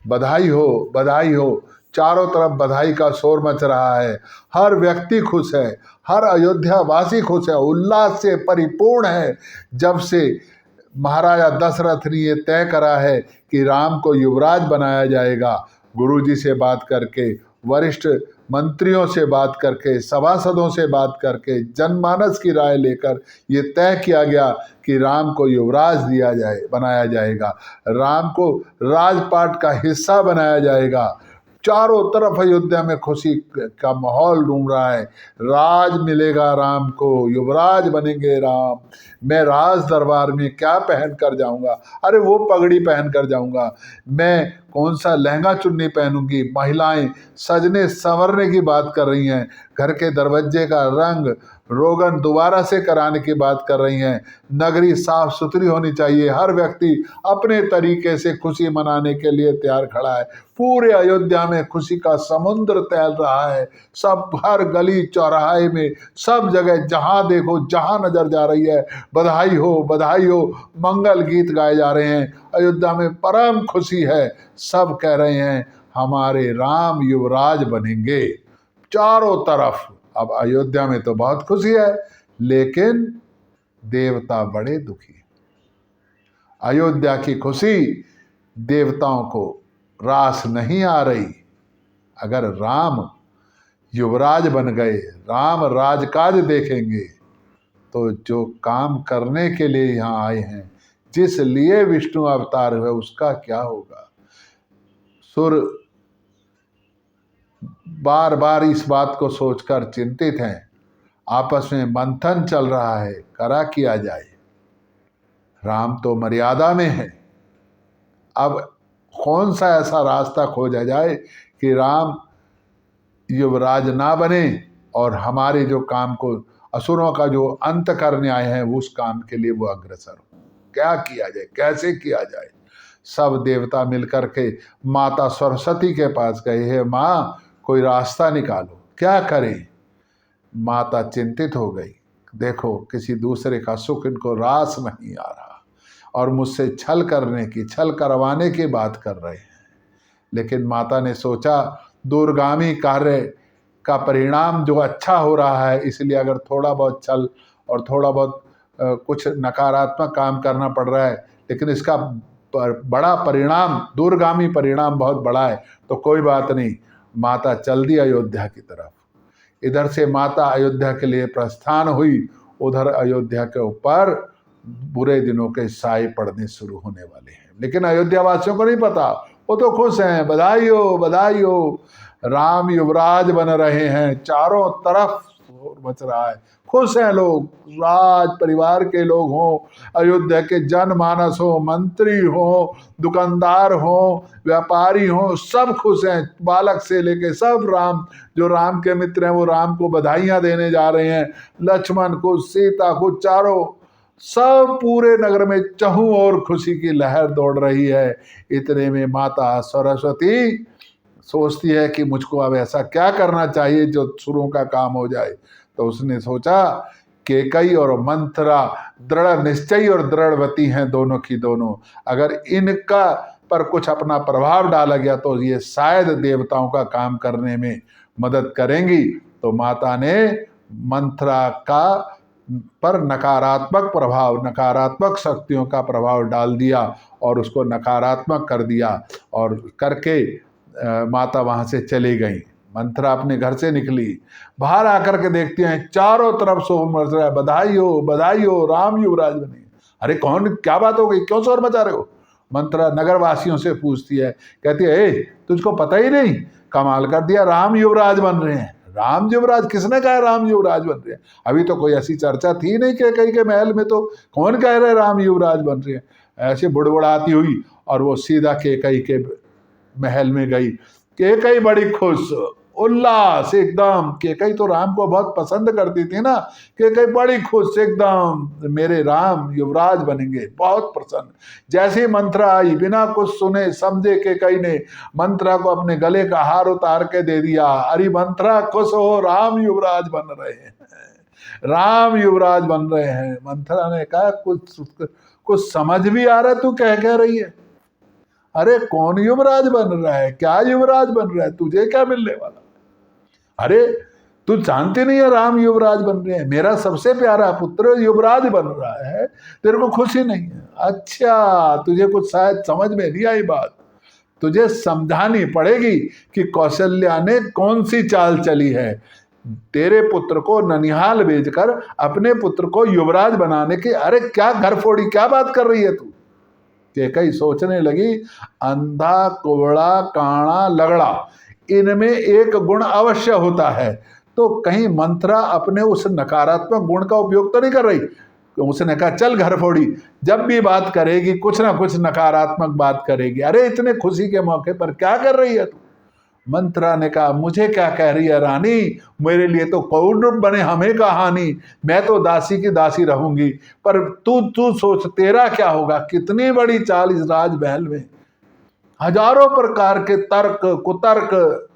बधाई हो, बधाई हो। चारों तरफ बधाई का शोर मच रहा है, हर व्यक्ति खुश है, हर अयोध्या वासी खुश है, उल्लास से परिपूर्ण है। जब से महाराजा दशरथ ने ये तय करा है कि राम को युवराज बनाया जाएगा, गुरुजी से बात करके, वरिष्ठ मंत्रियों से बात करके, सभासदों से बात करके, जनमानस की राय लेकर ये तय किया गया कि राम को युवराज बनाया जाएगा, राम को राजपाट का हिस्सा बनाया जाएगा। चारों तरफ अयोध्या में खुशी का माहौल ढूंढ रहा है। राज मिलेगा राम को, युवराज बनेंगे राम। मैं राज दरबार में क्या पहन कर जाऊंगा? अरे वो पगड़ी पहन कर जाऊंगा, मैं कौन सा लहंगा चुन्नी पहनूंगी। महिलाएं सजने संवरने की बात कर रही हैं, घर के दरवाजे का रंग रोगन दोबारा से कराने की बात कर रही हैं। नगरी साफ सुथरी होनी चाहिए। हर व्यक्ति अपने तरीके से खुशी मनाने के लिए तैयार खड़ा है। पूरे अयोध्या में खुशी का समुद्र तैर रहा है। सब हर गली चौराहे में, सब जगह जहां देखो, जहां नजर जा रही है, बधाई हो, बधाई हो, मंगल गीत गाए जा रहे हैं। अयोध्या में परम खुशी है। सब कह रहे हैं हमारे राम युवराज बनेंगे। चारों तरफ अब अयोध्या में तो बहुत खुशी है, लेकिन देवता बड़े दुखी हैं। अयोध्या की खुशी देवताओं को रास नहीं आ रही। अगर राम युवराज बन गए, राम राजकाज देखेंगे, तो जो काम करने के लिए यहाँ आए हैं, जिस लिए विष्णु अवतार हुए, उसका क्या होगा? सुर बार बार इस बात को सोचकर चिंतित हैं। आपस में मंथन चल रहा है, करा किया जाए। राम तो मर्यादा में है। अब कौन सा ऐसा रास्ता खोजा जाए कि राम युवराज ना बने और हमारे जो काम को, असुरों का जो अंत करने आए हैं, उस काम के लिए वो अग्रसर हो। क्या किया जाए, कैसे किया जाए? सब देवता मिलकर के माता सरस्वती के पास गए हैं, माँ कोई रास्ता निकालो, क्या करें? माता चिंतित हो गई। देखो, किसी दूसरे का सुख इनको रास नहीं आ रहा और मुझसे छल करवाने की बात कर रहे हैं। लेकिन माता ने सोचा, दूरगामी कार्य का परिणाम जो अच्छा हो रहा है, इसलिए अगर थोड़ा बहुत छल और थोड़ा बहुत कुछ नकारात्मक काम करना पड़ रहा है, लेकिन इसका बड़ा परिणाम, दूरगामी परिणाम बहुत बड़ा है, तो कोई बात नहीं। माता चल दी अयोध्या की तरफ। इधर से माता अयोध्या के लिए प्रस्थान हुई, उधर अयोध्या के ऊपर बुरे दिनों के साए पड़ने शुरू होने वाले हैं। लेकिन अयोध्या वासियों को नहीं पता, वो तो खुश हैं। बधाई हो, बधाई हो, राम युवराज बन रहे हैं। चारों तरफ शोर मच रहा है, खुश हैं लोग। राज परिवार के लोग हों, अयोध्या के जनमानस हो, मंत्री हो, दुकानदार हो, व्यापारी हो, सब खुश हैं। बालक से लेके सब, राम जो राम के मित्र हैं वो राम को बधाइयां देने जा रहे हैं। लक्ष्मण को, सीता को, चारों सब पूरे नगर में चहुं और खुशी की लहर दौड़ रही है। इतने में माता सरस्वती सोचती है कि मुझको अब ऐसा क्या करना चाहिए जो सुरों का काम हो जाए। तो उसने सोचा, केकई और मंथरा दृढ़ निश्चयी और दृढ़वती हैं दोनों की दोनों। अगर इनका पर कुछ अपना प्रभाव डाला गया तो ये शायद देवताओं का काम करने में मदद करेंगी। तो माता ने मंथरा का पर नकारात्मक प्रभाव, नकारात्मक शक्तियों का प्रभाव डाल दिया और उसको नकारात्मक कर दिया, और करके माता वहां से चली गई। मंथरा अपने घर से निकली, बाहर आकर के देखती हैं चारों तरफ शोर मच रहा है, बधाई हो, बधाई हो, राम युवराज बने। अरे कौन, क्या बात हो गई, क्यों शोर मचा रहे हो? मंथरा नगर वासियों से पूछती है, कहती है, तुझको पता ही नहीं, कमाल कर दिया, राम युवराज बन रहे हैं। राम युवराज? किसने कहा राम युवराज बन रहे हैं? अभी तो कोई ऐसी चर्चा थी नहीं कि कई के महल में तो कौन कह रहे राम युवराज बन रहे हैं। ऐसे बुड़बुड़ाती हुई और वो सीधा केकई के महल में गई। केकई बड़ी खुश, उल्लास एकदम। केकई तो राम को बहुत पसंद करती थी ना। केकई बड़ी खुश एकदम, मेरे राम युवराज बनेंगे, बहुत प्रसन्न। जैसे ही मंथरा आई, बिना कुछ सुने समझे केकई ने मंथरा को अपने गले का हार उतार के दे दिया। अरे मंथरा खुश हो, राम युवराज बन रहे हैं, राम युवराज बन रहे हैं। मंथरा ने कहा, कुछ समझ भी आ रहा है तू कह रही है? अरे कौन युवराज बन रहा है, क्या युवराज बन रहा है, तुझे क्या मिलने वाला? अरे तू जानती नहीं है राम युवराज बन रहे हैं, मेरा सबसे प्यारा पुत्र युवराज बन रहा है, तेरे को खुशी नहीं है? अच्छा, तुझे कुछ शायद समझ में नहीं आई बात, तुझे समझानी पड़ेगी कि कौशल्या ने कौन सी चाल चली है। तेरे पुत्र को ननिहाल भेजकर अपने पुत्र को युवराज बनाने की, अरे क्या घर फोड़ी, क्या बात कर रही है तू? कैकई सोचने लगी, अंधा कुबड़ा काणा लगड़ा, इनमें एक गुण अवश्य होता है, तो कहीं मंत्रा अपने उस नकारात्मक गुण का उपयोग तो नहीं कर रही? तो उसने कहा चल घर फोड़ी, जब भी बात करेगी कुछ ना कुछ नकारात्मक बात करेगी। अरे इतने खुशी के मौके पर क्या कर रही है तू? मंत्रा ने कहा मुझे क्या कह रही है रानी, मेरे लिए तो कौन रूप बने हमें का हानि, मैं तो दासी की दासी रहूंगी, पर तू तू सोच तेरा क्या होगा। कितनी बड़ी चाल इस राजमहल में, हजारों प्रकार के तर्क कुतर्क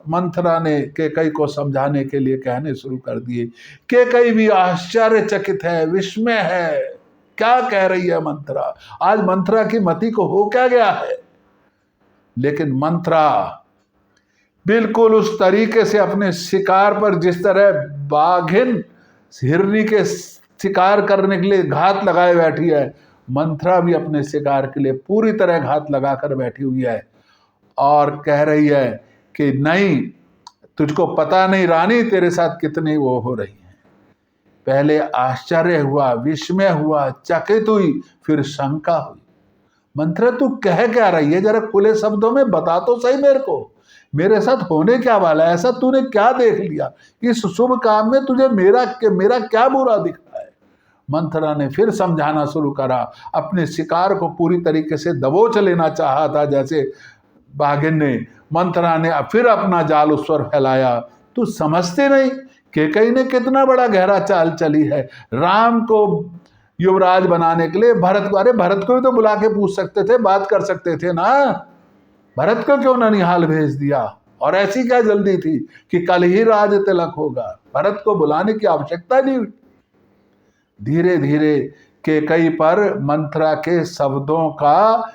मंथरा ने कैकई को समझाने के लिए कहने शुरू कर दिए। कैकई भी आश्चर्यचकित है, विस्मय है, क्या कह रही है मंथरा, आज मंथरा की मति को हो क्या गया है? लेकिन मंथरा बिल्कुल उस तरीके से अपने शिकार पर, जिस तरह बाघिन हिरनी के शिकार करने के लिए घात लगाए बैठी है, मंथरा भी अपने शिकार के लिए पूरी तरह घात लगाकर बैठी हुई है और कह रही है कि नहीं, तुझको पता नहीं रानी तेरे साथ कितनी वो हो रही है। पहले आश्चर्य हुआ, विस्मय हुआ, चकित हुई, फिर शंका हुई। मंथरा तू कह क्या रही है, जरा खुले शब्दों में बता तो सही मेरे को, मेरे साथ होने क्या वाला है, ऐसा तूने क्या देख लिया, इस शुभ काम में तुझे मेरा क्या बुरा दिख रहा है? मंथरा ने फिर समझाना शुरू करा, अपने शिकार को पूरी तरीके से दबोच लेना चाहा था जैसे बाघिन ने। मंथरा ने फिर अपना जाल उस पर फैलाया। तू समझते नहीं, कैकई ने कितना बड़ा गहरा चाल चली है। राम को युवराज बनाने के लिए भरत को, अरे भरत को भी तो बुला के पूछ सकते थे, बात कर सकते थे ना, भरत को क्यों ननिहाल भेज दिया? और ऐसी क्या जल्दी थी कि कल ही राज तिलक होगा, भरत को बुलाने की आवश्यकता नहीं। धीरे धीरे कैकई पर मंथरा के शब्दों का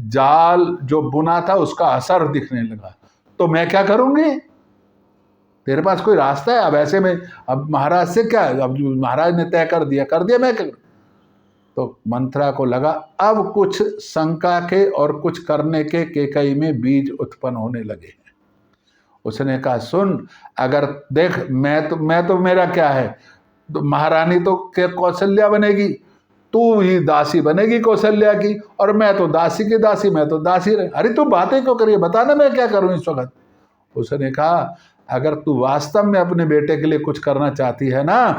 जाल जो बुना था उसका असर दिखने लगा। तो मैं क्या करूंगी, तेरे पास कोई रास्ता है? अब ऐसे में अब महाराज से क्या, अब महाराज ने तय कर दिया मैं क्या? तो मंथरा को लगा अब कुछ शंका के और कुछ करने के कैकई में बीज उत्पन्न होने लगे हैं। उसने कहा सुन, अगर देख मैं तो मेरा क्या है, तो महारानी तो कौशल्या बनेगी, तू ही दासी बनेगी कौशल्या की, और मैं तो दासी की दासी, मैं तो दासी रहे। अरे तू बातें क्यों करिए, बताना मैं क्या करूं इस वक्त? उसने कहा अगर तू वास्तव में अपने बेटे के लिए कुछ करना चाहती है ना,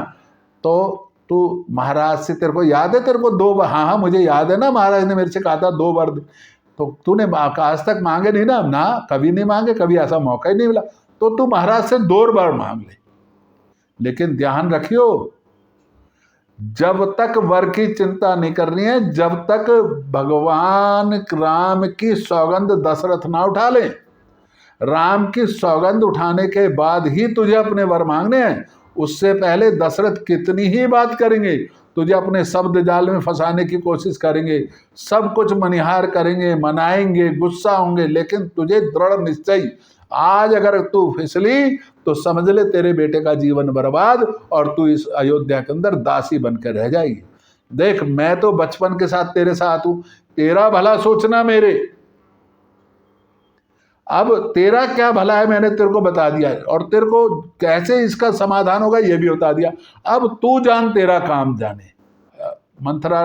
तो तू महाराज से, तेरे को याद है तेरे को 2 बार, हाँ मुझे याद है ना, महाराज ने मेरे से कहा था 2 बार, तो तूने आज तक मांगे नहीं ना, कभी नहीं मांगे, कभी ऐसा मौका ही नहीं मिला, तो तू महाराज से 2 बार मांग ले। लेकिन ध्यान रखियो, जब तक वर की चिंता नहीं करनी है, जब तक भगवान राम की सौगंध दशरथ ना उठा ले, राम की सौगंध उठाने के बाद ही तुझे अपने वर मांगने हैं। उससे पहले दशरथ कितनी ही बात करेंगे, तुझे अपने शब्द जाल में फंसाने की कोशिश करेंगे, सब कुछ मनिहार करेंगे, मनाएंगे, गुस्सा होंगे, लेकिन तुझे दृढ़ निश्चय, आज अगर तू फिसली तो समझ ले तेरे बेटे का जीवन बर्बाद और तू इस अयोध्या के अंदर दासी बनकर रह जाएगी। देख मैं तो बचपन के साथ तेरे साथ हूं, तेरा भला सोचना मेरे, अब तेरा क्या भला है मैंने तेरे को बता दिया है, और तेरे को कैसे इसका समाधान होगा ये भी बता दिया, अब तू जान तेरा काम जाने। मंथरा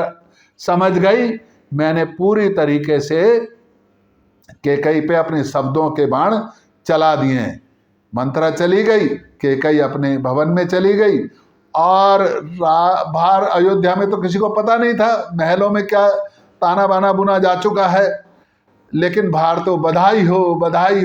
समझ गई, मैंने पूरी तरीके से कैकई पे अपने शब्दों के बाण चला दिए हैं। मंथरा चली गई, कैकई अपने भवन में चली गई, और बाहर अयोध्या में तो किसी को पता नहीं था महलों में क्या ताना बाना बुना जा चुका है, लेकिन बाहर तो बधाई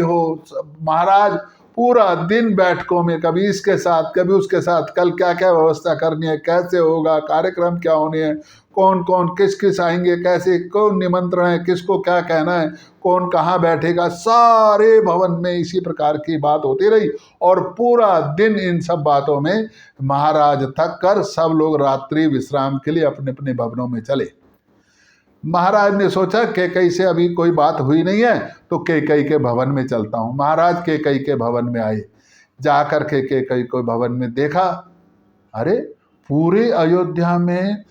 हो। महाराज पूरा दिन बैठकों में, कभी इसके साथ कभी उसके साथ, कल क्या क्या व्यवस्था करनी है, कैसे होगा, कार्यक्रम क्या होने हैं, कौन कौन किस किस आएंगे, कैसे कौन निमंत्रण है, किसको क्या कहना है, कौन कहाँ बैठेगा, सारे भवन में इसी प्रकार की बात होती रही। और पूरा दिन इन सब बातों में महाराज थक कर सब लोग रात्रि विश्राम के लिए अपने अपने भवनों में चले। महाराज ने सोचा कैकई से अभी कोई बात हुई नहीं है, तो कैकई के भवन में चलता हूँ। महाराज कैकई के भवन में आए, जाकर के कैकई को भवन में देखा, अरे पूरे अयोध्या में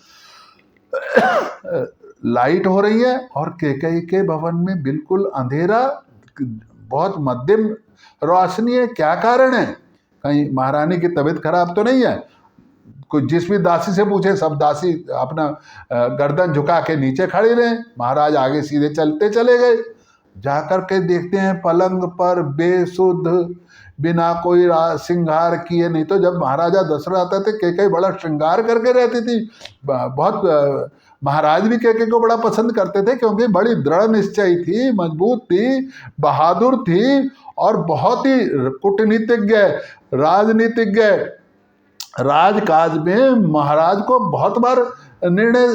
लाइट हो रही है और कैकई के भवन में बिल्कुल अंधेरा, बहुत मध्यम रोशनी है। क्या कारण है? कहीं महारानी की तबीयत खराब तो नहीं है? कोई जिस भी दासी से पूछे, सब दासी अपना गर्दन झुका के नीचे खड़े रहे। महाराज आगे सीधे चलते चले गए। जाकर के देखते हैं पलंग पर बेसुध, बिना कोई श्रृंगार किए। नहीं तो जब महाराजा दशरथ आते थे कैकई बड़ा श्रृंगार करके रहती थी। बहुत महाराज भी कैकई को बड़ा पसंद करते थे, क्योंकि बड़ी दृढ़ निश्चयी थी, मजबूत थी, बहादुर थी और बहुत ही कूटनीतिज्ञ, राजनीतिज्ञ। राजकाज में महाराज को बहुत बार निर्णय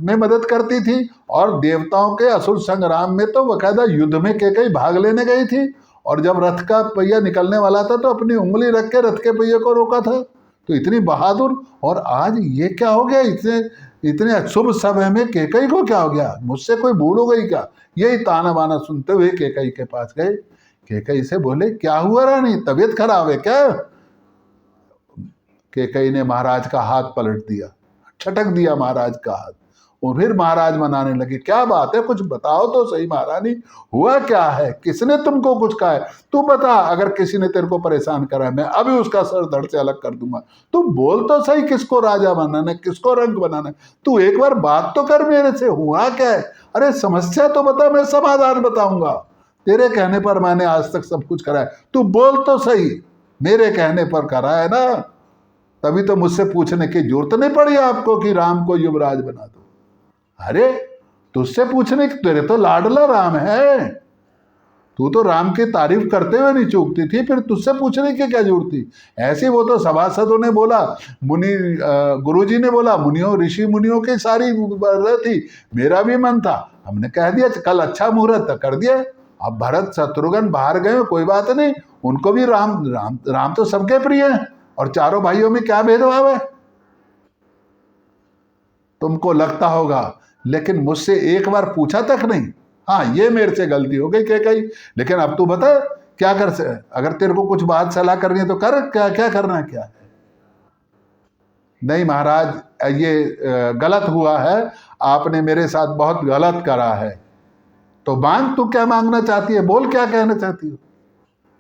में मदद करती थी। और देवताओं के असुर संग्राम में तो बकायदा युद्ध में कैकई भाग लेने गई थी। और जब रथ का पहिया निकलने वाला था तो अपनी उंगली रख के रथ के पहिए को रोका था। तो इतनी बहादुर। और आज ये क्या हो गया? इतने शुभ समय में कैकई को क्या हो गया? मुझसे कोई भूल हो गई क्या? यही ताना बाना सुनते हुए कैकई के पास गए। कैकई से बोले, क्या हुआ रानी, तबीयत खराब है क्या? कैकई ने महाराज का हाथ पलट दिया, छटक दिया महाराज का हाथ। और फिर महाराज मनाने लगे, क्या बात है, कुछ बताओ तो सही महारानी, हुआ क्या है? किसने तुमको कुछ कहा है? तू बता, अगर किसी ने तेरे को परेशान करा है मैं अभी उसका सर धड़ से अलग कर दूंगा। तू बोल तो सही, किसको राजा बनाना है, किसको रंग बनाना है? तू एक बार बात तो कर मेरे से, हुआ क्या है? अरे समस्या तो बता, मैं समाधान बताऊंगा। तेरे कहने पर मैंने आज तक सब कुछ करा है, तू बोल तो सही। मेरे कहने पर करा है ना, तभी तो मुझसे पूछने की जरूरत नहीं पड़ी आपको कि राम को युवराज बना दो। अरे तुझसे पूछने की, तेरे तो लाडला राम है, तू तो राम की तारीफ करते हुए नहीं चूकती थी, फिर तुझसे पूछने की क्या जरूरत थी? ऐसे वो तो सभासदों ने बोला, गुरुजी ने बोला, मुनियों ऋषि मुनियों की सारी थी, मेरा भी मन था, हमने कह दिया कल अच्छा मुहूर्त कर दिया। अब भरत शत्रुघ्न बाहर गए, कोई बात नहीं, उनको भी राम तो सबके प्रिय है। और चारों भाइयों में क्या भेदभाव है? तुमको लगता होगा, लेकिन मुझसे एक बार पूछा तक नहीं। हाँ, ये मेरे से गलती हो गई कैकई, लेकिन अब तू बता क्या कर से, अगर तेरे को कुछ बात सलाह करनी है तो कर, क्या क्या करना है, क्या है? नहीं महाराज, ये गलत हुआ है, आपने मेरे साथ बहुत गलत करा है। तो मांग, तू क्या मांगना चाहती है, बोल क्या कहना चाहती हो?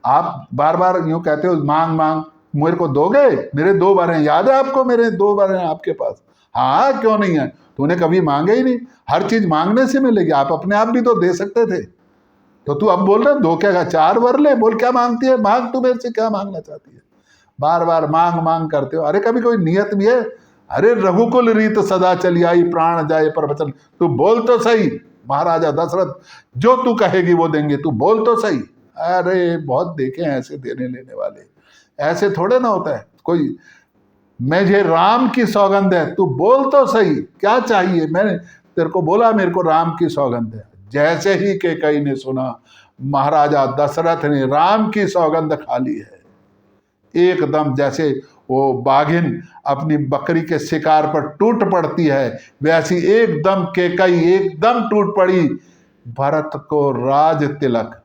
आप बार बार यूं कहते हो मांग मांग, मेरे को दोगे? मेरे 2 बार हैं, याद है आपको? मेरे 2 बार हैं आपके पास। हाँ, क्यों नहीं है? तूने कभी मांगे ही नहीं। हर चीज मांगने से मिलेगी, आप अपने आप भी तो दे सकते थे। तो तू अब बोल रहा दो क्या, 4 बार ले, बोल क्या मांगती है, मांग, तू मेरे से क्या मांगना चाहती है? बार बार मांग मांग करते हो। अरे कभी कोई नियत भी है? अरे रघुकुल रीत सदा चली आई, प्राण जाए पर वचन। तू बोल तो सही। महाराजा दशरथ जो तू कहेगी वो देंगे, तू बोल तो सही। अरे बहुत देखे हैं ऐसे देने लेने वाले, ऐसे थोड़े ना होता है कोई। मुझे राम की सौगंध है, तू बोल तो सही, क्या चाहिए? मैंने तेरे को बोला मेरे को राम की सौगंध है। जैसे ही कैकई ने सुना, महाराजा दशरथ ने राम की सौगंध खा ली है। एकदम जैसे वो बाघिन अपनी बकरी के शिकार पर टूट पड़ती है, वैसी एकदम कैकई एकदम टूट पड़ी। भरत को राज तिलक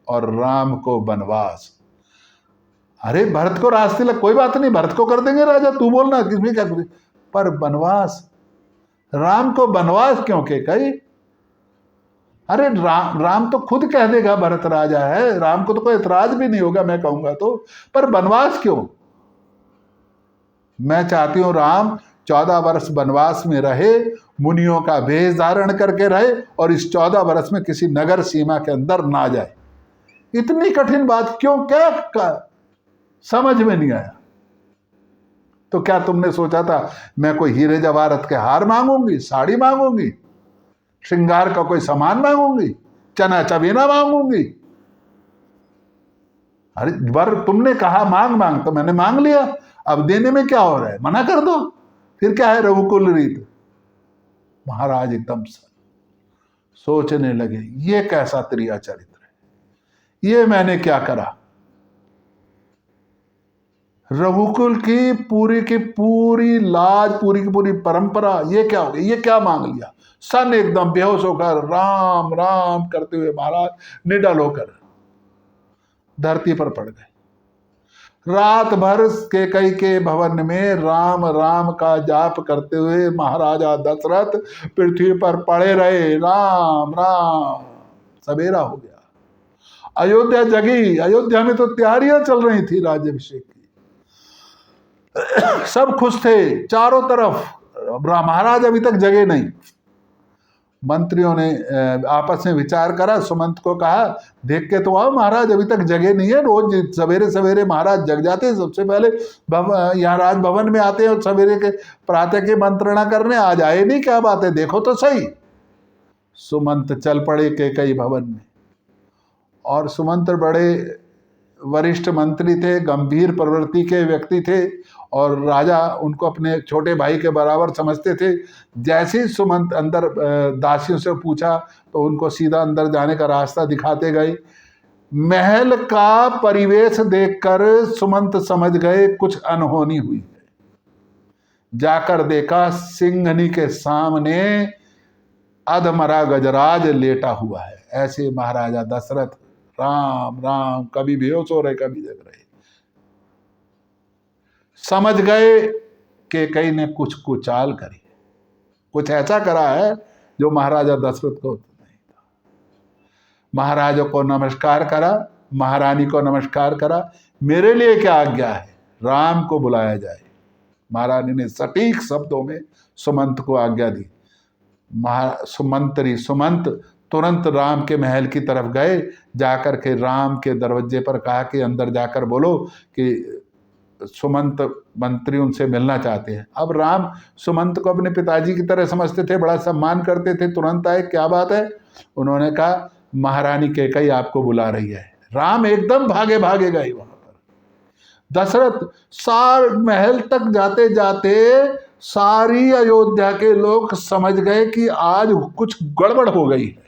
और राम को वनवास। अरे भरत को राज तिलक कोई बात नहीं, भरत को कर देंगे राजा, तू बोलना किसमें क्या करें, पर वनवास, राम को वनवास क्यों कैकई? अरे राम तो खुद कह देगा भरत राजा है, राम को तो कोई एतराज भी नहीं होगा मैं कहूंगा तो, पर वनवास क्यों? मैं चाहती हूं राम 14 वर्ष वनवास में रहे, मुनियों का वेश धारण करके रहे, और इस 14 वर्ष में किसी नगर सीमा के अंदर ना जाए। इतनी कठिन बात क्यों, क्या समझ में नहीं आया? तो क्या तुमने सोचा था मैं कोई हीरे जवाहरत के हार मांगूंगी, साड़ी मांगूंगी, श्रृंगार का कोई सामान मांगूंगी, चना चबीना मांगूंगी? अरे बार तुमने कहा मांग मांग, तो मैंने मांग लिया, अब देने में क्या हो रहा है, मना कर दो, फिर क्या है रघुकुल रीत। महाराज एकदम सोचने लगे, ये कैसा त्रिया चरित्र है, ये मैंने क्या करा? रघुकुल की पूरी लाज, पूरी की पूरी परंपरा, ये क्या हो गया, ये क्या मांग लिया? सन एकदम बेहोश होकर राम राम करते हुए महाराज निडल होकर धरती पर पड़ गए। रात भर कैकई के भवन में राम राम का जाप करते हुए महाराजा दशरथ पृथ्वी पर पड़े रहे। राम राम। सवेरा हो गया, अयोध्या जगी। अयोध्या में तो तैयारियां चल रही थी राज्याभिषेक की, सब खुश थे चारों तरफ। महाराज अभी तक जगे नहीं। मंत्रियों ने आपस में विचार करा, सुमंत को कहा देख के तो आओ, महाराज अभी तक जगे नहीं है। रोज सवेरे सवेरे महाराज जग जाते हैं, सबसे पहले यहाँ राजभवन में आते हैं और सवेरे के प्रातः की मंत्रणा करने, आज आए नहीं, क्या बात है, देखो तो सही। सुमंत चल पड़े कैकई भवन में, और सुमंत बड़े वरिष्ठ मंत्री थे, गंभीर प्रवृत्ति के व्यक्ति थे, और राजा उनको अपने छोटे भाई के बराबर समझते थे। जैसे ही सुमंत अंदर दासियों से पूछा तो उनको सीधा अंदर जाने का रास्ता दिखाते गए। महल का परिवेश देखकर सुमंत समझ गए कुछ अनहोनी हुई है। जाकर देखा सिंघनी के सामने अधमरा गजराज लेटा हुआ है। ऐसे महाराजा दशरथ राम राम कभी बेहोश हो रहे, कभी जग रहे। समझ गए कि कई ने कुछ कुचाल करी, कुछ ऐसा करा है जो महाराजा दशरथ को नहीं था। महाराजा को नमस्कार करा, महारानी को नमस्कार करा। मेरे लिए क्या आज्ञा है? राम को बुलाया जाए। महारानी ने सटीक शब्दों में सुमंत को आज्ञा दी। सुमंत तुरंत राम के महल की तरफ गए। जाकर के राम के दरवाजे पर कहा कि अंदर जाकर बोलो कि सुमंत मंत्री उनसे मिलना चाहते हैं। अब राम सुमंत को अपने पिताजी की तरह समझते थे, बड़ा सम्मान करते थे। तुरंत आए, क्या बात है? उन्होंने कहा महारानी कैकई आपको बुला रही है। राम एकदम भागे भागे गए वहां पर। दशरथ सार महल तक जाते जाते सारी अयोध्या के लोग समझ गए कि आज कुछ गड़बड़ हो गई है,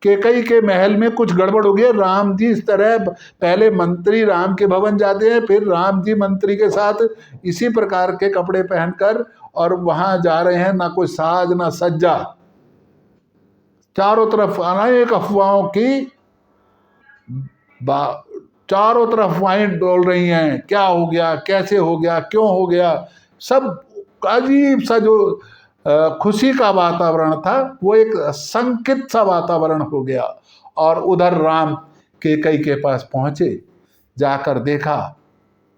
कैकई के महल में कुछ गड़बड़ हो गई। राम जी इस तरह, पहले मंत्री राम के भवन जाते हैं, फिर राम जी मंत्री के साथ इसी प्रकार के कपड़े पहनकर और वहां जा रहे हैं, ना कोई साज ना सज्जा। चारों तरफ अनेक अफवाहों की चारों तरफ अफवाहें डोल रही हैं। क्या हो गया, कैसे हो गया, क्यों हो गया? सब अजीब सा जो खुशी का वातावरण था वो एक संकित सा वातावरण हो गया। और उधर राम कैकई के पास पहुंचे, जाकर देखा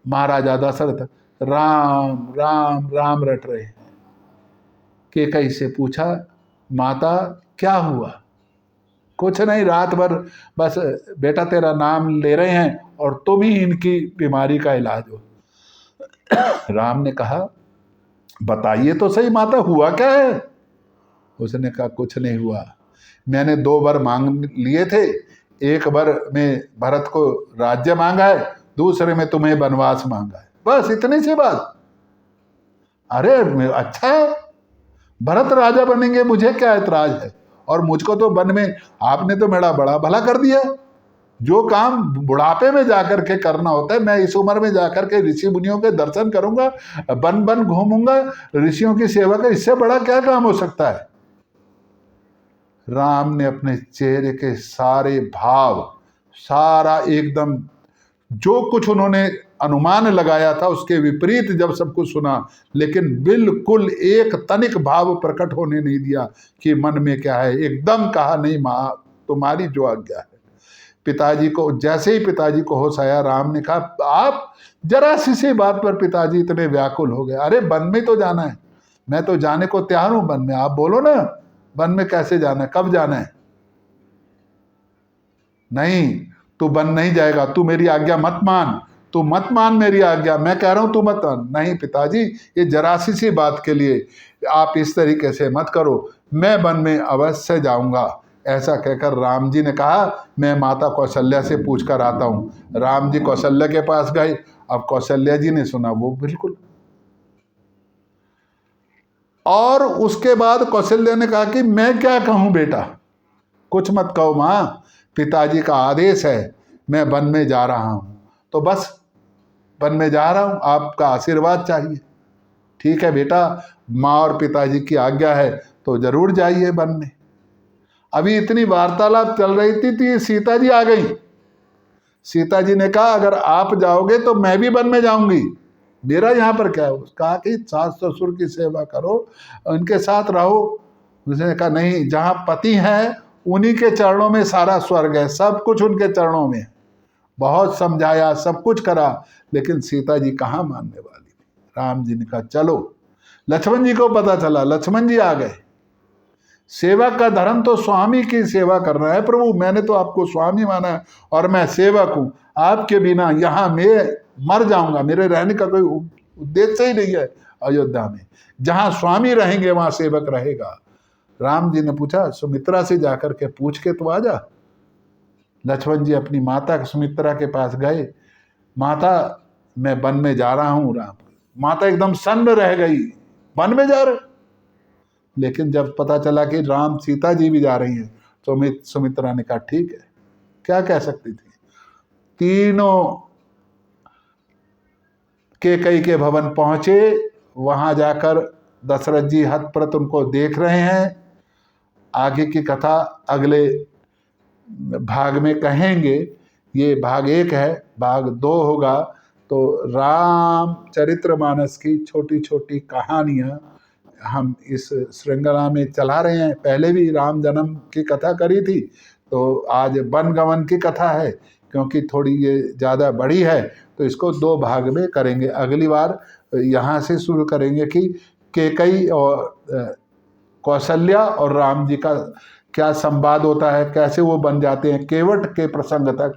महाराजा दशरथ राम राम राम रट रहे हैं। कैकई से पूछा माता क्या हुआ? कुछ नहीं, रात भर बस बेटा तेरा नाम ले रहे हैं और तुम ही इनकी बीमारी का इलाज हो। राम ने कहा बताइए तो सही माता, हुआ क्या है? उसने कहा कुछ नहीं हुआ, मैंने 2 बार मांग लिए थे। एक बार में भरत को राज्य मांगा है, दूसरे में तुम्हें वनवास मांगा है, बस इतनी सी बात। अरे अच्छा है, भरत राजा बनेंगे, मुझे क्या ऐतराज है? और मुझको तो वन में आपने तो मेरा बड़ा भला कर दिया। जो काम बुढ़ापे में जाकर के करना होता है, मैं इस उम्र में जाकर के ऋषि मुनियों के दर्शन करूंगा, वन वन घूमूंगा, ऋषियों की सेवा का, इससे बड़ा क्या काम हो सकता है? राम ने अपने चेहरे के सारे भाव, सारा एकदम जो कुछ उन्होंने अनुमान लगाया था उसके विपरीत जब सब कुछ सुना, लेकिन बिल्कुल एक तनिक भाव प्रकट होने नहीं दिया कि मन में क्या है। एकदम कहा नहीं माँ, तुम्हारी जो आज्ञा है। पिताजी को, जैसे ही पिताजी को होश आया, राम ने कहा आप जरा सी बात पर पिताजी इतने व्याकुल हो गए। अरे वन में तो जाना है, मैं तो जाने को तैयार हूं वन में, आप बोलो ना वन में कैसे जाना है, कब जाना है? नहीं, तू वन नहीं जाएगा, तू मेरी आज्ञा मत मान, तू मत मान मेरी आज्ञा, मैं कह रहा हूं तू मत मान। नहीं पिताजी, ये जरा सी बात के लिए आप इस तरीके से मत करो, मैं वन में अवश्य जाऊंगा। ऐसा कहकर राम जी ने कहा मैं माता कौशल्या से पूछ कर आता हूं। राम जी कौशल्या के पास गए। अब कौशल्या जी ने सुना वो बिल्कुल, और उसके बाद कौशल्या ने कहा कि मैं क्या कहूं बेटा, कुछ मत कहो माँ, पिताजी का आदेश है, मैं वन में जा रहा हूं, तो बस वन में जा रहा हूं, आपका आशीर्वाद चाहिए। ठीक है बेटा, माँ और पिताजी की आज्ञा है, तो जरूर जाइए वन में। अभी इतनी वार्तालाप चल रही थी सीता जी आ गई। सीता जी ने कहा अगर आप जाओगे तो मैं भी वन में जाऊंगी, मेरा यहाँ पर क्या है। कहा कि सास ससुर की सेवा करो, उनके साथ रहो। उसने कहा नहीं, जहाँ पति है उन्हीं के चरणों में सारा स्वर्ग है, सब कुछ उनके चरणों में। बहुत समझाया, सब कुछ करा, लेकिन सीता जी कहाँ मानने वाली थी। राम जी ने कहा चलो। लक्ष्मण जी को पता चला, लक्ष्मण जी आ गए। सेवक का धर्म तो स्वामी की सेवा करना है। प्रभु मैंने तो आपको स्वामी माना है और मैं सेवक हूं, आपके बिना यहाँ मैं मर जाऊंगा, मेरे रहने का कोई उद्देश्य ही नहीं है अयोध्या में। जहां स्वामी रहेंगे वहां सेवक रहेगा। राम जी ने पूछा सुमित्रा से जाकर के पूछ के तो आ जा। लक्ष्मण जी अपनी माता सुमित्रा के पास गए। माता मैं वन में जा रहा हूं। राम माता एकदम सन्न रह गई, वन में जा रहे। लेकिन जब पता चला कि राम सीता जी भी जा रही हैं तो सुमित्रा ने कहा ठीक है, क्या कह सकती थी। तीनों कैकेयी के भवन पहुंचे। वहां जाकर दशरथ जी हतप्रत उनको देख रहे हैं। आगे की कथा अगले भाग में कहेंगे। ये भाग 1 है, भाग 2 होगा तो राम चरित्रमानस की छोटी छोटी कहानियां हम इस श्रृंखला में चला रहे हैं। पहले भी राम जन्म की कथा करी थी, तो आज वन गमन की कथा है। क्योंकि थोड़ी ये ज़्यादा बड़ी है तो इसको 2 भाग में करेंगे। अगली बार यहाँ से शुरू करेंगे कि कैकेयी और कौशल्या और राम जी का क्या संवाद होता है, कैसे वो बन जाते हैं, केवट के प्रसंग तक